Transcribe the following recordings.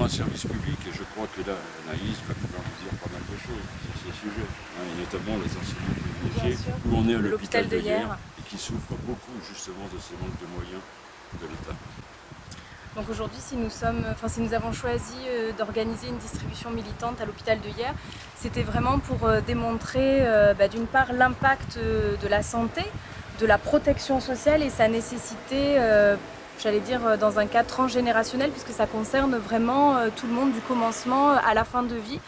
un service public et je crois que là, Anaïs va pouvoir nous dire pas mal de choses sur ces sujets, et notamment les enseignants privilégiés, où on est à l'hôpital de Hyères et qui souffre beaucoup justement de ces manques de moyens de l'État. Donc aujourd'hui, si nous avons choisi d'organiser une distribution militante à l'hôpital de Hyères, c'était vraiment pour démontrer d'une part l'impact de la santé, de la protection sociale et sa nécessité, j'allais dire, dans un cadre transgénérationnel, puisque ça concerne vraiment tout le monde du commencement à la fin de vie.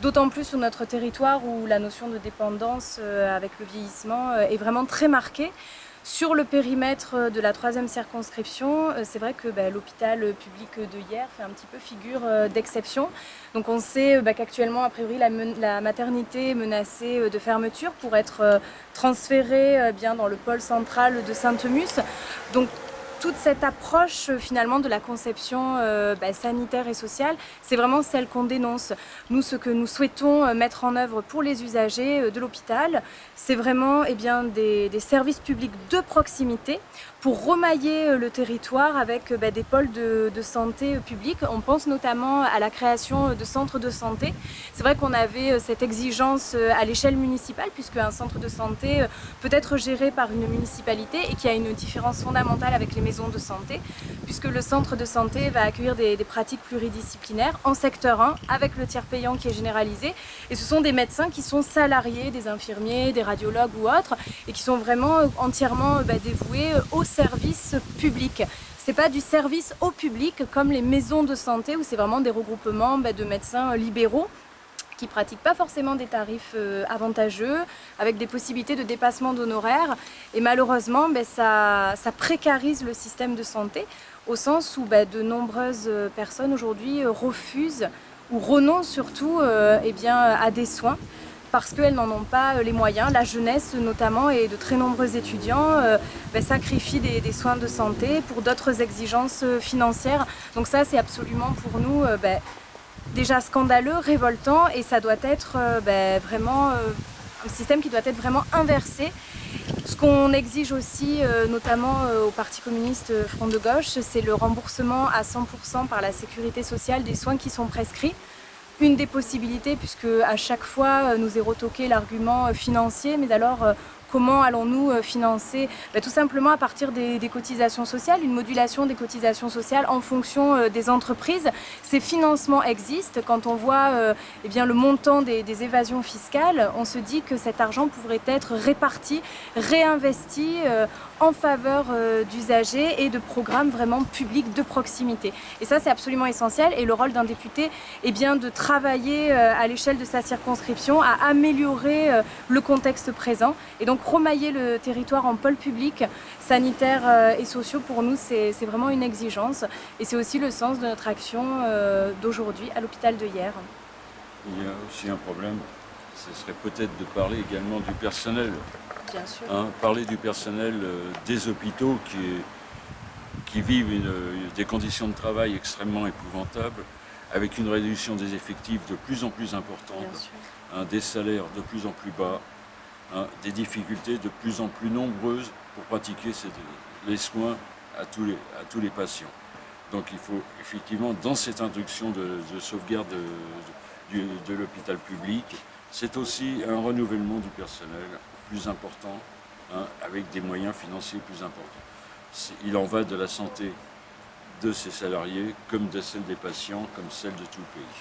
D'autant plus sur notre territoire où la notion de dépendance avec le vieillissement est vraiment très marquée. Sur le périmètre de la 3e circonscription, c'est vrai que l'hôpital public de Hyères fait un petit peu figure d'exception. Donc on sait qu'actuellement, a priori, la maternité est menacée de fermeture pour être transférée bien dans le pôle central de Sainte-Musse. Donc toute cette approche finalement de la conception sanitaire et sociale, c'est vraiment celle qu'on dénonce. Nous, ce que nous souhaitons mettre en œuvre pour les usagers de l'hôpital, c'est vraiment des services publics de proximité pour remailler le territoire avec des pôles de santé publique. On pense notamment à la création de centres de santé. C'est vrai qu'on avait cette exigence à l'échelle municipale, puisque un centre de santé peut être géré par une municipalité et qui a une différence fondamentale avec les maisons de santé, puisque le centre de santé va accueillir des pratiques pluridisciplinaires en secteur 1 avec le tiers payant qui est généralisé, et ce sont des médecins qui sont salariés, des infirmiers, des radiologues ou autres, et qui sont vraiment entièrement dévoués au service public. C'est pas du service au public comme les maisons de santé où c'est vraiment des regroupements de médecins libéraux qui ne pratiquent pas forcément des tarifs avantageux, avec des possibilités de dépassement d'honoraires. Et malheureusement, ça précarise le système de santé, au sens où de nombreuses personnes aujourd'hui refusent ou renoncent surtout à des soins, parce qu'elles n'en ont pas les moyens. La jeunesse notamment et de très nombreux étudiants sacrifient des soins de santé pour d'autres exigences financières. Donc ça, c'est absolument pour nous déjà scandaleux, révoltant, et ça doit être vraiment un système qui doit être vraiment inversé. Ce qu'on exige aussi, notamment au Parti communiste Front de Gauche, c'est le remboursement à 100% par la sécurité sociale des soins qui sont prescrits. Une des possibilités, puisque à chaque fois nous est retoqué l'argument financier, mais alors comment allons-nous financer tout simplement à partir des cotisations sociales, une modulation des cotisations sociales en fonction des entreprises. Ces financements existent. Quand on voit le montant des évasions fiscales, on se dit que cet argent pourrait être réparti, réinvesti en faveur d'usagers et de programmes vraiment publics de proximité. Et ça, c'est absolument essentiel. Et le rôle d'un député est bien de travailler à l'échelle de sa circonscription à améliorer le contexte présent. Et donc remailler le territoire en pôle public, sanitaire et sociaux, pour nous, c'est vraiment une exigence. Et c'est aussi le sens de notre action d'aujourd'hui à l'hôpital de Hyères. Il y a aussi un problème, ce serait peut-être de parler également du personnel. Bien sûr. Parler du personnel des hôpitaux qui vivent des conditions de travail extrêmement épouvantables, avec une réduction des effectifs de plus en plus importante, des salaires de plus en plus bas, des difficultés de plus en plus nombreuses pour pratiquer les soins à tous les patients. Donc il faut effectivement, dans cette induction de sauvegarde de l'hôpital public, c'est aussi un renouvellement du personnel plus important, avec des moyens financiers plus importants. Il en va de la santé de ces salariés, comme de celle des patients, comme celle de tout le pays.